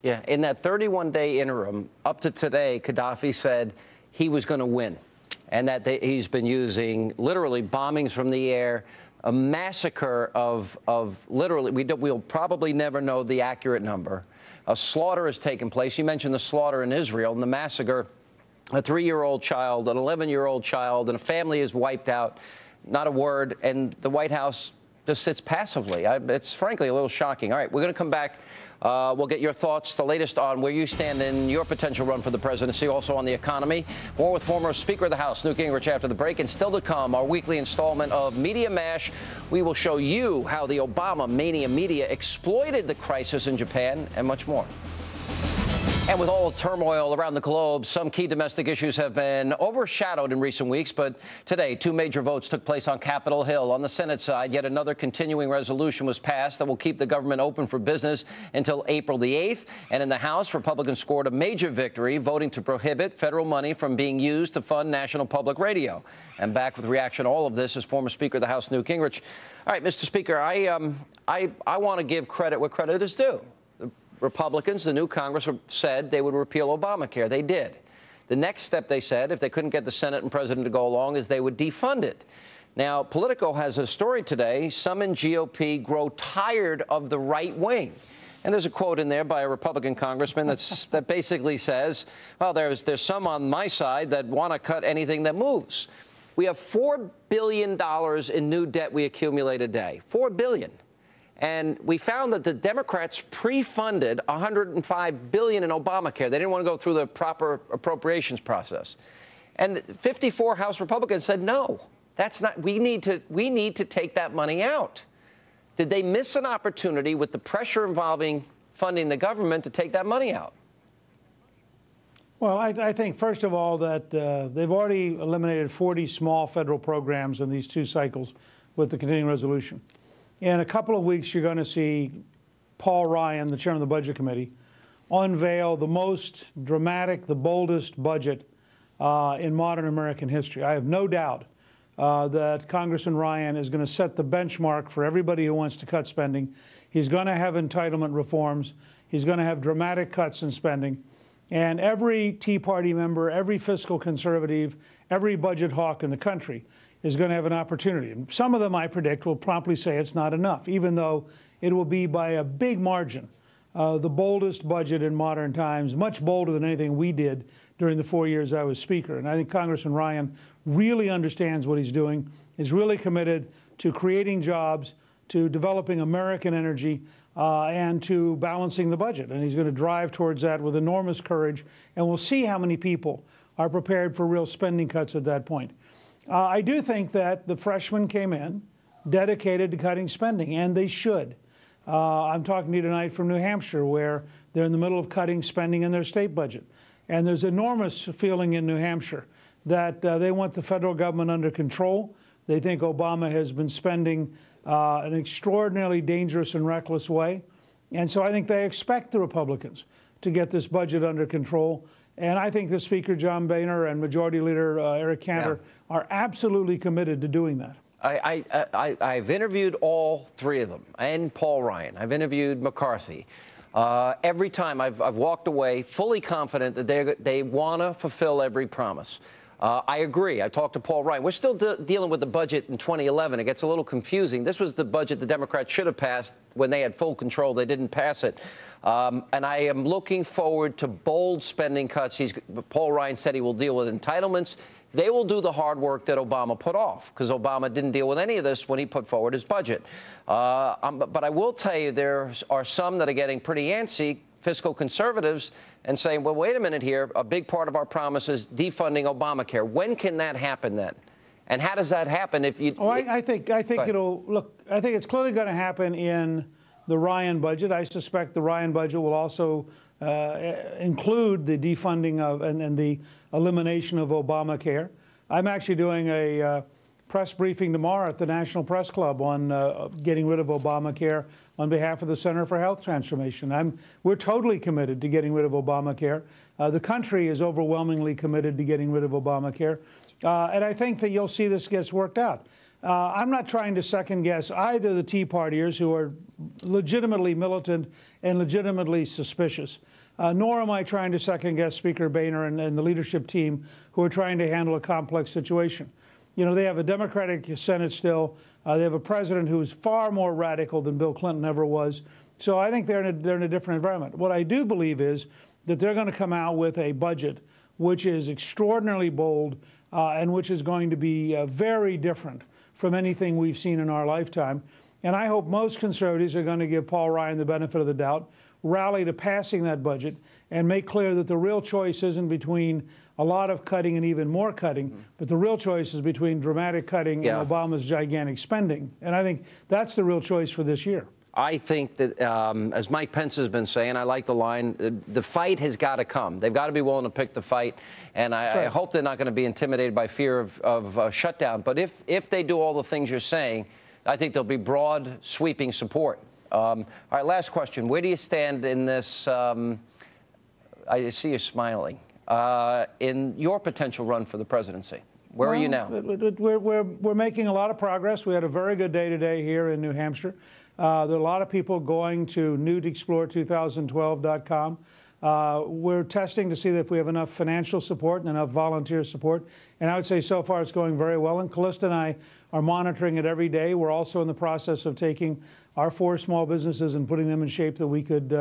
Yeah, in that 31-day interim, up to today, Gaddafi said he was going to win, and that he's been using literally bombings from the air, a massacre of literally, we'll probably never know the accurate number. A slaughter has taken place. You mentioned the slaughter in Israel and the massacre. A 3-year-old child, an 11-year-old child, and a family is wiped out. Not a word, and the White House just sits passively. It's frankly a little shocking. All right, we're going to come back. We'll get your thoughts, the latest on where you stand in your potential run for the presidency, also on the economy. More with former Speaker of the House, Newt Gingrich, after the break. And still to come, our weekly installment of Media Mash. We will show you how the Obama mania media exploited the crisis in Japan and much more. And with all turmoil around the globe, some key domestic issues have been overshadowed in recent weeks. But today, 2 major votes took place on Capitol Hill. On the Senate side, yet another continuing resolution was passed that will keep the government open for business until April the 8th. And in the House, Republicans scored a major victory, voting to prohibit federal money from being used to fund National Public Radio. And back with reaction to all of this is former Speaker of the House, Newt Gingrich. All right, Mr. Speaker, I want to give credit where credit is due. Republicans, the new Congress, said they would repeal Obamacare. They did. The next step, they said, if they couldn't get the Senate and President to go along, is they would defund it. Now, Politico has a story today. Some in GOP grow tired of the right wing. And there's a quote in there by a Republican congressman that basically says, well, there's some on my side that want to cut anything that moves. We have $4 billion in new debt we accumulate a day. $4 billion. And we found that the Democrats pre-funded $105 billion in Obamacare. They didn't want to go through the proper appropriations process. And 54 House Republicans said, no, that's not, we need to take that money out. Did they miss an opportunity with the pressure involving funding the government to take that money out? Well, I think, first of all, that they've already eliminated 40 small federal programs in these 2 cycles with the continuing resolution. In a couple of weeks, you're going to see Paul Ryan, the chairman of the Budget Committee, unveil the most dramatic, the boldest budget in modern American history. I have no doubt that Congressman Ryan is going to set the benchmark for everybody who wants to cut spending. He's going to have entitlement reforms. He's going to have dramatic cuts in spending. And every Tea Party member, every fiscal conservative, every budget hawk in the country is going to have an opportunity. And some of them, I predict, will promptly say it's not enough, even though it will be by a big margin the boldest budget in modern times, much bolder than anything we did during the 4 years I was Speaker. And I think Congressman Ryan really understands what he's doing, is really committed to creating jobs, to developing American energy, and to balancing the budget. And he's going to drive towards that with enormous courage. And we'll see how many people are prepared for real spending cuts at that point. I do think that the freshmen came in dedicated to cutting spending, and they should. I'm talking to you tonight from New Hampshire, where they're in the middle of cutting spending in their state budget. And there's enormous feeling in New Hampshire that they want the federal government under control. They think Obama has been spending an extraordinarily dangerous and reckless way. And so I think they expect the Republicans to get this budget under control. And I think the Speaker, John Boehner, and Majority Leader Eric Cantor are absolutely committed to doing that. I've interviewed all 3 of them, and Paul Ryan. I've interviewed McCarthy. Every time I've walked away fully confident that they want to fulfill every promise. I agree. I talked to Paul Ryan. We're still dealing with the budget in 2011. It gets a little confusing. This was the budget the Democrats should have passed when they had full control. They didn't pass it. And I am looking forward to bold spending cuts. Paul Ryan said he will deal with entitlements. They will do the hard work that Obama put off, because Obama didn't deal with any of this when he put forward his budget. But I will tell you, there are some that are getting pretty antsy, fiscal conservatives, and saying, well, wait a minute here. A big part of our promise is defunding Obamacare. When can that happen then? And how does that happen if you... Oh, I think it'll... Look, I think it's clearly going to happen in the Ryan budget. I suspect the Ryan budget will also include the defunding of and the elimination of Obamacare. I'm actually doing a press briefing tomorrow at the National Press Club on getting rid of Obamacare on behalf of the Center for Health Transformation. We're totally committed to getting rid of Obamacare. The country is overwhelmingly committed to getting rid of Obamacare. And I think that you'll see this gets worked out. I'm not trying to second guess either the Tea Partiers, who are legitimately militant and legitimately suspicious, nor am I trying to second guess Speaker Boehner and the leadership team, who are trying to handle a complex situation. You know, they have a Democratic Senate still. They have a president who is far more radical than Bill Clinton ever was. So I think they're in a different environment. What I do believe is that they're going to come out with a budget which is extraordinarily bold and which is going to be very different from anything we've seen in our lifetime. And I hope most conservatives are going to give Paul Ryan the benefit of the doubt, rally to passing that budget, and make clear that the real choice isn't between a lot of cutting and even more cutting, but the real choice is between dramatic cutting and Obama's gigantic spending. And I think that's the real choice for this year. I think that, as Mike Pence has been saying, I like the line, the fight has got to come. They've got to be willing to pick the fight. And I hope they're not going to be intimidated by fear of shutdown. But if they do all the things you're saying, I think there'll be broad, sweeping support. All right, last question. Where do you stand in this? I see you smiling. In your potential run for the presidency? Where are you now? We're making a lot of progress. We had a very good day today here in New Hampshire. There are a lot of people going to newtexplore2012.com. We're testing to see if we have enough financial support and enough volunteer support. And I would say so far it's going very well. And Callista and I are monitoring it every day. We're also in the process of taking our 4 small businesses and putting them in shape that we could,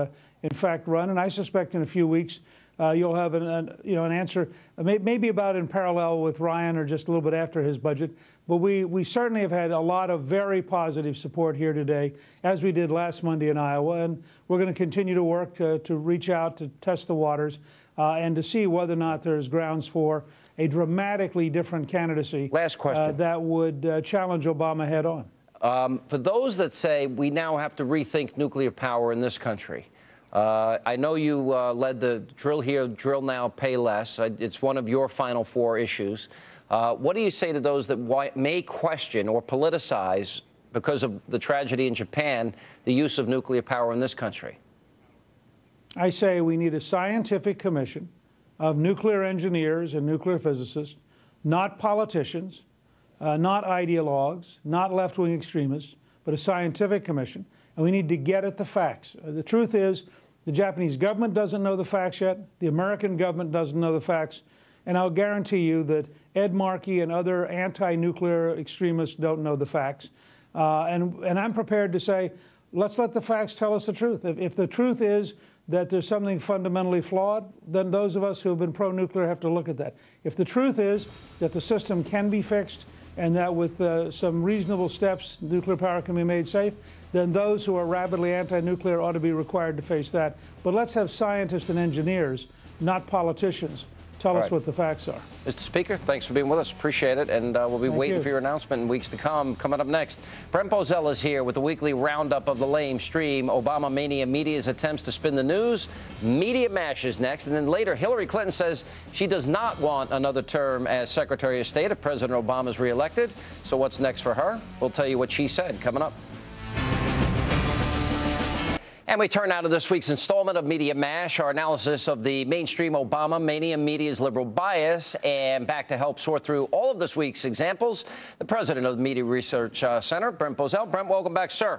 in fact, run. And I suspect in a few weeks you'll have an answer, maybe about in parallel with Ryan or just a little bit after his budget. But we certainly have had a lot of very positive support here today, as we did last Monday in Iowa. And we're going to continue to work to reach out, to test the waters, and to see whether or not there's grounds for a dramatically different candidacy. Last question. That would challenge Obama head on. For those that say we now have to rethink nuclear power in this country, I know you led the drill here, drill now, pay less. It's one of your final 4 issues. What do you say to those that may question or politicize, because of the tragedy in Japan, the use of nuclear power in this country? I say we need a scientific commission of nuclear engineers and nuclear physicists, not politicians, not ideologues, not left-wing extremists, but a scientific commission. And we need to get at the facts. The truth is, the Japanese government doesn't know the facts yet. The American government doesn't know the facts. And I'll guarantee you that Ed Markey and other anti-nuclear extremists don't know the facts. And I'm prepared to say, let's let the facts tell us the truth. If the truth is that there's something fundamentally flawed, then those of us who have been pro-nuclear have to look at that. If the truth is that the system can be fixed and that with some reasonable steps, nuclear power can be made safe, then those who are rabidly anti-nuclear ought to be required to face that. But let's have scientists and engineers, not politicians, tell us what the facts are. Mr. Speaker, thanks for being with us. Appreciate it. And we'll be waiting for your announcement in weeks to come. Coming up next, Brent Bozell is here with the weekly roundup of the lamestream Obama mania media's attempts to spin the news. Media mash is next. And then later, Hillary Clinton says she does not want another term as Secretary of State if President Obama is reelected. So what's next for her? We'll tell you what she said coming up. And we turn now to this week's installment of Media Mash, our analysis of the mainstream Obama mania media's liberal bias. And back to help sort through all of this week's examples, the president of the Media Research Center, Brent Bozell. Brent, welcome back, sir.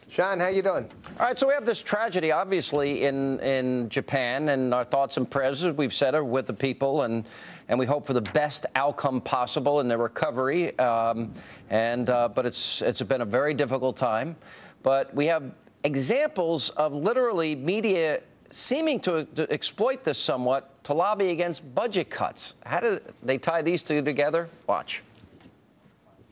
Sean, how you doing? All right, so we have this tragedy, obviously, in Japan, and our thoughts and prayers, as we've said, are with the people, and we hope for the best outcome possible in their recovery. But it's been a very difficult time. But we have examples of literally media seeming to exploit this somewhat to lobby against budget cuts. How do they tie these two together? Watch.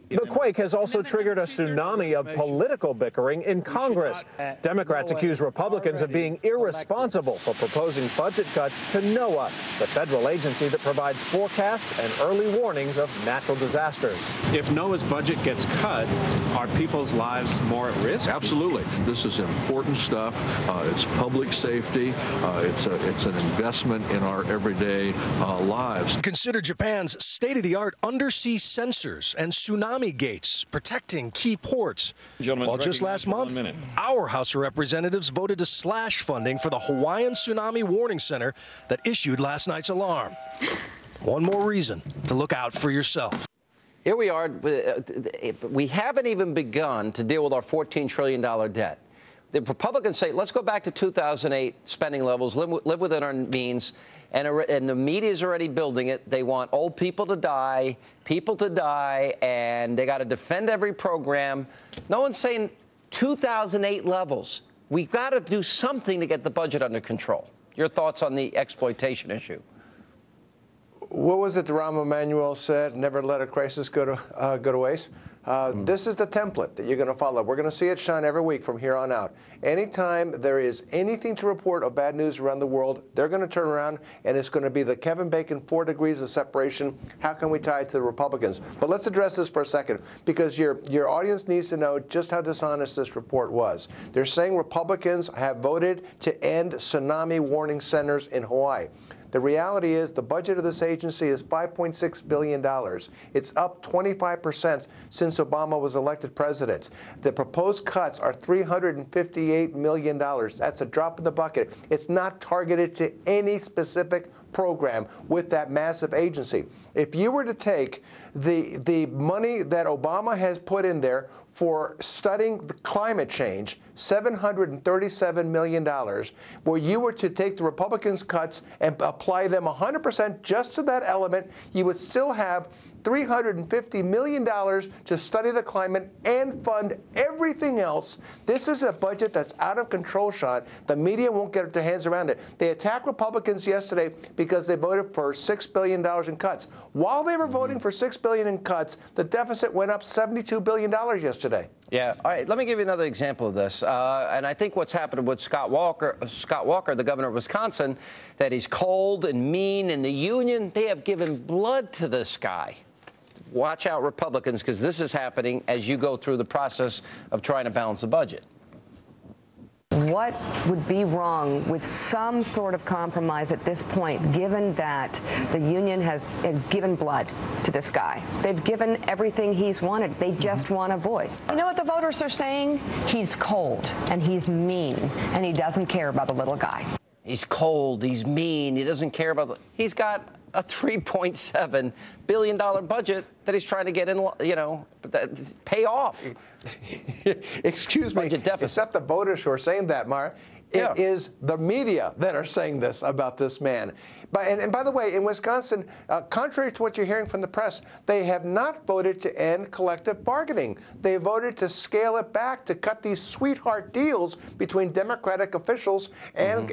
The quake has also triggered a tsunami of political bickering in Congress. Democrats accuse Republicans of being irresponsible for proposing budget cuts to NOAA, the federal agency that provides forecasts and early warnings of natural disasters. If NOAA's budget gets cut, are people's lives more at risk? Absolutely. This is important stuff. It's public safety. It's an investment in our everyday lives. Consider Japan's state-of-the-art undersea sensors and tsunami gates protecting key ports. Well, just last month, our House of Representatives voted to slash funding for the Hawaiian Tsunami Warning Center that issued last night's alarm. One more reason to look out for yourself. Here we are. We haven't even begun to deal with our $14 trillion debt. The Republicans say, let's go back to 2008 spending levels, live within our means, and the media is already building it. They want old people to die, and they got to defend every program. No one's saying 2008 levels. We've got to do something to get the budget under control. Your thoughts on the exploitation issue? What was it Rahm Emanuel said? Never let a crisis go to waste. This is the template that you're going to follow. We're going to see it, Sean, every week from here on out. Anytime there is anything to report of bad news around the world, they're going to turn around, and it's going to be the Kevin Bacon 4 degrees of separation. How can we tie it to the Republicans? But let's address this for a second, because your audience needs to know just how dishonest this report was. They're saying Republicans have voted to end tsunami warning centers in Hawaii. The reality is the budget of this agency is $5.6 billion. It's up 25% since Obama was elected president. The proposed cuts are $358 million. That's a drop in the bucket. It's not targeted to any specific program with that massive agency. If you were to take the money that Obama has put in there for studying the climate change, $737 million, where you were to take the Republicans' cuts and apply them 100% just to that element, you would still have $350 million to study the climate and fund everything else. This is a budget that's out of control, Sean. The media won't get their hands around it. They attacked Republicans yesterday because they voted for $6 billion in cuts. While they were voting for $6 billion in cuts, the deficit went up $72 billion yesterday. Yeah. All right. Let me give you another example of this. And I think what's happened with Scott Walker, the governor of Wisconsin, that he's cold and mean, and the union, they have given blood to this guy. Watch out, Republicans, because this is happening as you go through the process of trying to balance the budget. What would be wrong with some sort of compromise at this point, given that the union has given blood to this guy? They've given everything he's wanted. They just want a voice. You know what the voters are saying? He's cold, and he's mean, and he doesn't care about the little guy. He's cold, he's mean, he doesn't care about he's got a $3.7 billion budget that he's trying to get in, pay off. Excuse me, it's not the voters who are saying that, Mara. It is the media that are saying this about this man. And by the way, in Wisconsin, contrary to what you're hearing from the press, they have not voted to end collective bargaining. They voted to scale it back, to cut these sweetheart deals between Democratic officials and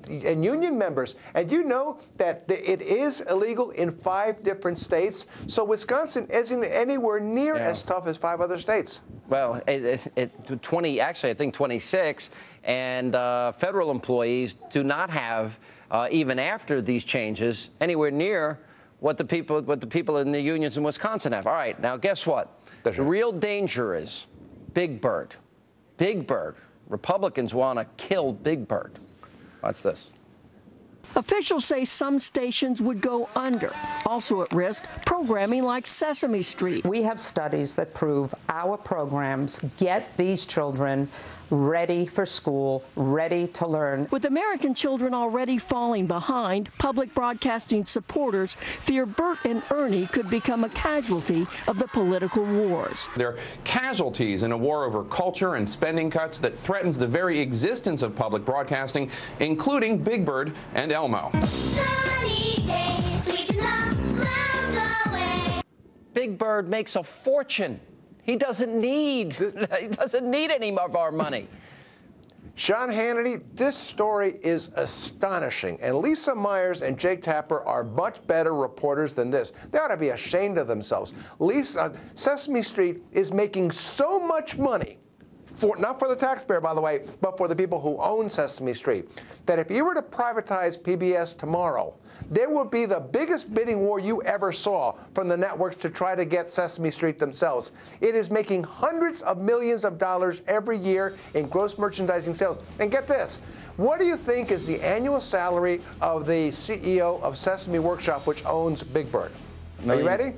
union members. And you know that it is illegal in 5 different states. So Wisconsin isn't anywhere near as tough as 5 other states. Well, actually, I think 26, and federal employees do not have, even after these changes, anywhere near what the people in the unions in Wisconsin have. All right, now guess what? The real danger is Big Bird. Big Bird. Republicans want to kill Big Bird. Watch this. Officials say some stations would go under. Also at risk, programming like Sesame Street. We have studies that prove our programs get these children ready for school, ready to learn. With American children already falling behind, public broadcasting supporters fear Bert and Ernie could become a casualty of the political wars. They're casualties in a war over culture and spending cuts that threatens the very existence of public broadcasting, including Big Bird and Elmo. Sunny days, sweeping the clouds away. Big Bird makes a fortune. He doesn't need any of our money. Sean Hannity, this story is astonishing. And Lisa Myers and Jake Tapper are much better reporters than this. They ought to be ashamed of themselves. Sesame Street is making so much money, not for the taxpayer, by the way, but for the people who own Sesame Street, that if you were to privatize PBS tomorrow, there would be the biggest bidding war you ever saw from the networks to try to get Sesame Street themselves. It is making hundreds of millions of dollars every year in gross merchandising sales. And get this, what do you think is the annual salary of the CEO of Sesame Workshop, which owns Big Bird? Are you ready?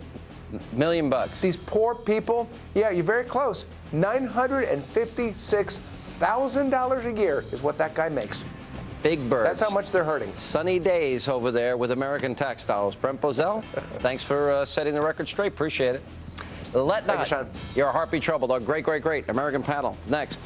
$1 million. These poor people, yeah, you're very close. $956,000 a year is what that guy makes. Big birds. That's how much they're hurting. Sunny days over there with American tax dollars. Brent Bozell, thanks for setting the record straight. Appreciate it. Let not your heart be troubled. Our great American panel is next.